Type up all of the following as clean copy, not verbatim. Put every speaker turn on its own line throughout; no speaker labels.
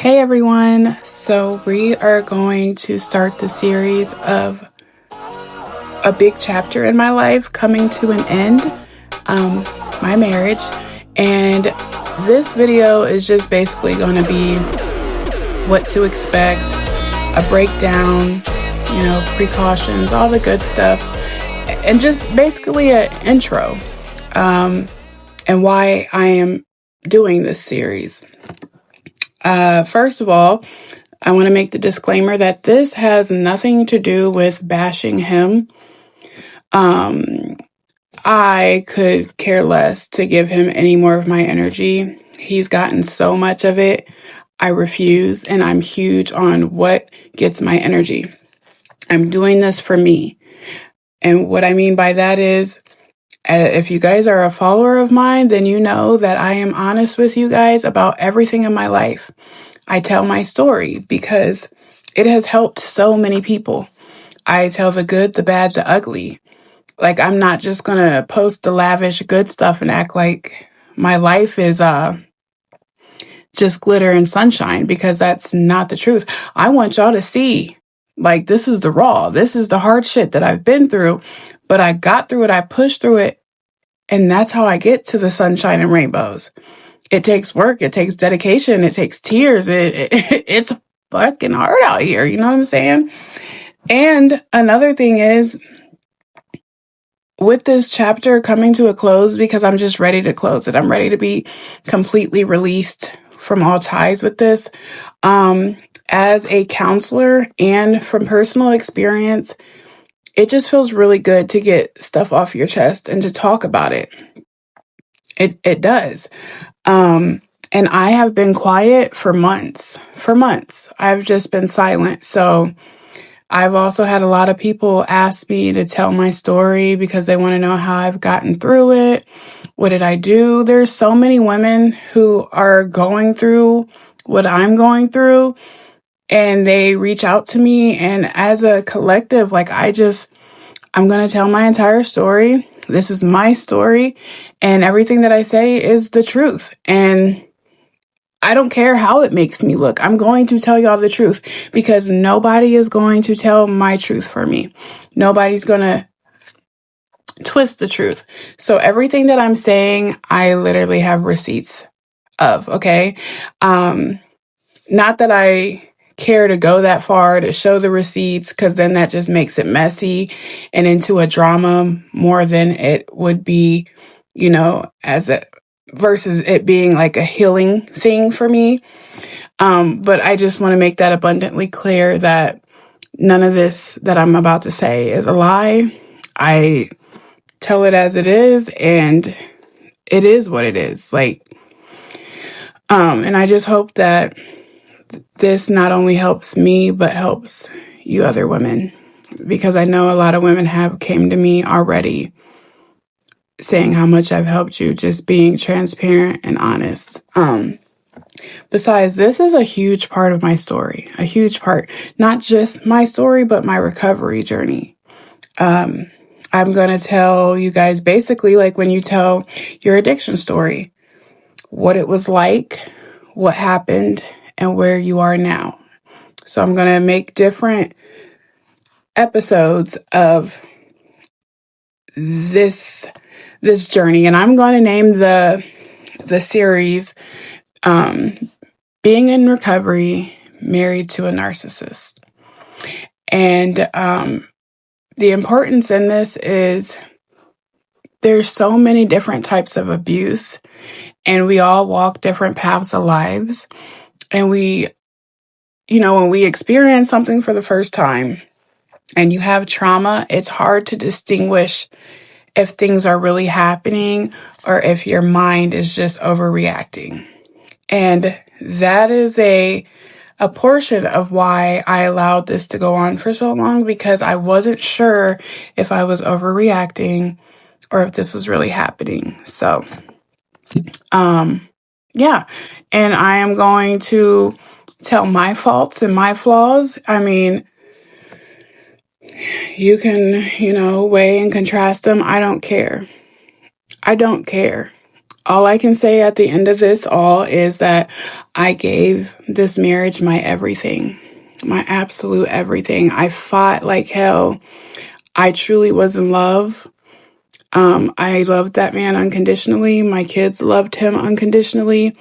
Hey everyone, so we are going to start the series of a big chapter in my life coming to an end, my marriage, and this video is just basically going to be what to expect, a breakdown, precautions, all the good stuff, and just basically an intro, and why I am doing this series. First of all, I want to make the disclaimer that this has nothing to do with bashing him. I could care less to give him any more of my energy. He's gotten so much of it. I refuse, and I'm huge on what gets my energy. I'm doing this for me. And what I mean by that is, if you guys are a follower of mine, then you know that I am honest with you guys about everything in my life. I tell my story because it has helped so many people. I tell the good, the bad, the ugly. Like, I'm not just going to post the lavish good stuff and act like my life is just glitter and sunshine, because that's not the truth. I want y'all to see, like, this is the raw. This is the hard shit that I've been through, but I got through it. I pushed through it. And that's how I get to the sunshine and rainbows. It takes work. It takes dedication. It takes tears. It's fucking hard out here. You know what I'm saying? And another thing is, with this chapter coming to a close, because I'm just ready to close it. I'm ready to be completely released from all ties with this. As a counselor and from personal experience, it just feels really good to get stuff off your chest and to talk about it. It does. And I have been quiet for months. I've just been silent. So I've also had a lot of people ask me to tell my story because they want to know how I've gotten through it. What did I do? There's so many women who are going through what I'm going through, and they reach out to me, and as a collective, like, I'm going to tell my entire story. This is my story, and everything that I say is the truth. And I don't care how it makes me look. I'm going to tell y'all the truth, because nobody is going to tell my truth for me. Nobody's going to twist the truth. So everything that I'm saying, I literally have receipts of, okay? Not that I care to go that far to show the receipts, because then that just makes it messy and into a drama more than it would be, versus it being like a healing thing for me. But I just want to make that abundantly clear that none of this that I'm about to say is a lie. I tell it as it is, and it is what it is. And I just hope that this not only helps me, but helps you other women, because I know a lot of women have came to me already saying how much I've helped you, just being transparent and honest. Besides, this is a huge part of my story, a huge part, not just my story, but my recovery journey. I'm going to tell you guys basically like when you tell your addiction story, what it was like, what happened, and where you are now. So I'm going to make different episodes of this journey, and I'm going to name the series Being in Recovery, Married to a Narcissist. And the importance in this is there's so many different types of abuse, and we all walk different paths of lives. And when we experience something for the first time and you have trauma, it's hard to distinguish if things are really happening or if your mind is just overreacting. And that is a portion of why I allowed this to go on for so long, because I wasn't sure if I was overreacting or if this was really happening. So, yeah. And I am going to tell my faults and my flaws. I mean, you can, weigh and contrast them. I don't care. all I can say at the end of this all is that I gave this marriage my everything, my absolute everything. I fought like hell. I truly was in love. I loved that man unconditionally. My kids loved him unconditionally.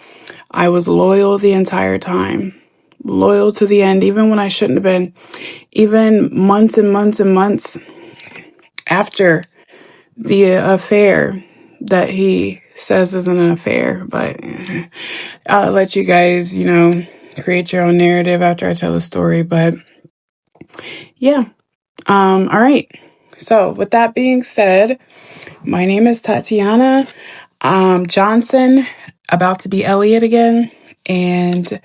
I was loyal the entire time, loyal to the end, even when I shouldn't have been, even months and months and months after the affair that he says isn't an affair. But I'll let you guys, create your own narrative after I tell the story. But yeah. All right. So with that being said, my name is Tatiana Johnson, about to be Elliot again, and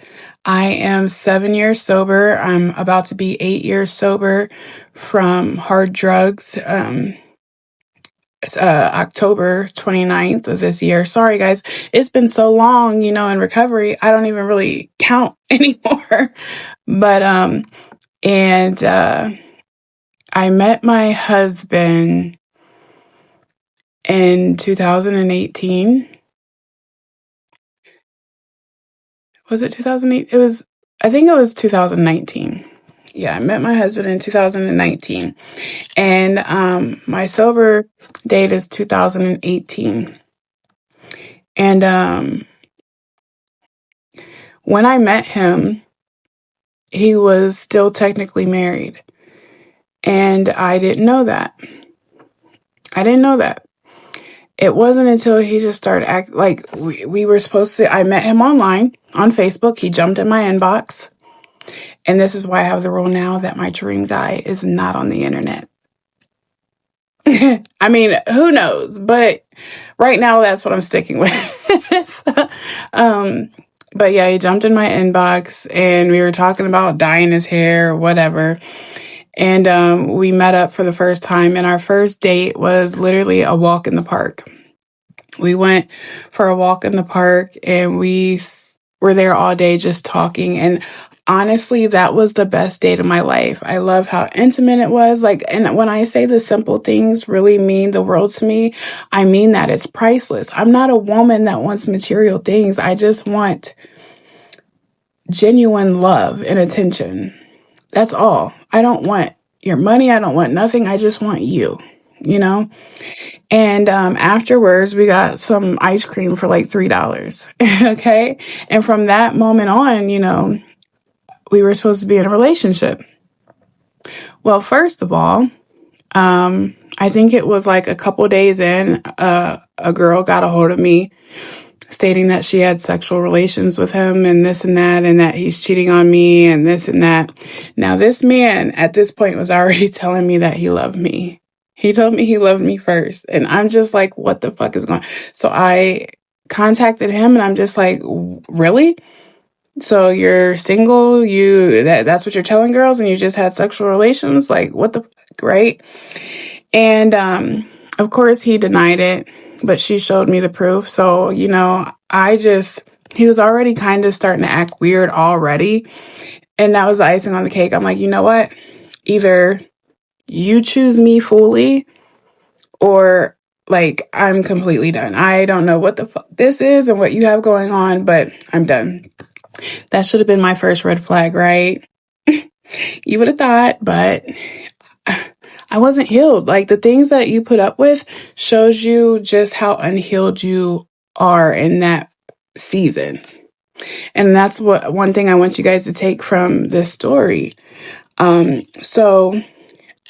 I am 7 years sober. I'm about to be 8 years sober from hard drugs. October 29th of this year. Sorry, guys. It's been so long, in recovery. I don't even really count anymore. But, I met my husband in 2018. Was it 2008? I think it was 2019. Yeah, I met my husband in 2019. And my sober date is 2018. And when I met him, he was still technically married. And I didn't know that. It wasn't until he just started acting like we were supposed to. I met him online on Facebook. He jumped in my inbox. And this is why I have the rule now that my dream guy is not on the internet. I mean, who knows? But right now, that's what I'm sticking with. But yeah, he jumped in my inbox and we were talking about dyeing his hair or whatever. And we met up for the first time. And our first date was literally a walk in the park. We went for a walk in the park and we were there all day just talking. And honestly, that was the best date of my life. I love how intimate it was. And when I say the simple things really mean the world to me, I mean that it's priceless. I'm not a woman that wants material things. I just want genuine love and attention. That's all. I don't want your money. I don't want nothing. I just want you, And afterwards, we got some ice cream for like $3. Okay. And from that moment on, we were supposed to be in a relationship. Well, first of all, I think it was like a couple days in, a girl got a hold of me stating that she had sexual relations with him and this and that he's cheating on me and this and that. Now, this man at this point was already telling me that he loved me. He told me he loved me first. And I'm just like, what the fuck is going on? So I contacted him and I'm just like, really? So you're single, that's what you're telling girls and you just had sexual relations? Like, what the fuck, right? And of course he denied it, but she showed me the proof. So, he was already kind of starting to act weird already. And that was the icing on the cake. I'm like, you know what? Either you choose me fully or like I'm completely done. I don't know what the fuck this is and what you have going on, but I'm done. That should have been my first red flag, right? You would have thought, but I wasn't healed. Like the things that you put up with shows you just how unhealed you are in that season. And that's one thing I want you guys to take from this story. So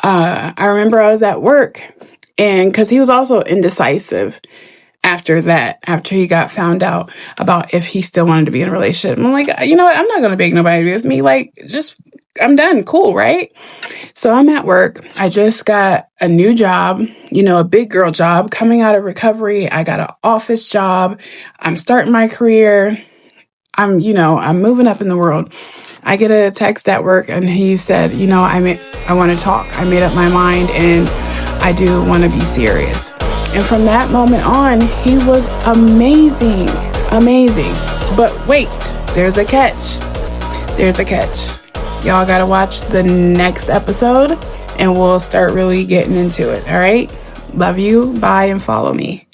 I remember I was at work and because he was also indecisive after he got found out about if he still wanted to be in a relationship. I'm like, you know what? I'm not going to beg nobody to be with me. Like, I'm done. Cool. Right. So I'm at work. I just got a new job, a big girl job coming out of recovery. I got an office job. I'm starting my career. I'm moving up in the world. I get a text at work and he said, I want to talk. I made up my mind and I do want to be serious. And from that moment on, he was amazing. But wait, there's a catch. Y'all got to watch the next episode and we'll start really getting into it. All right. Love you. Bye and follow me.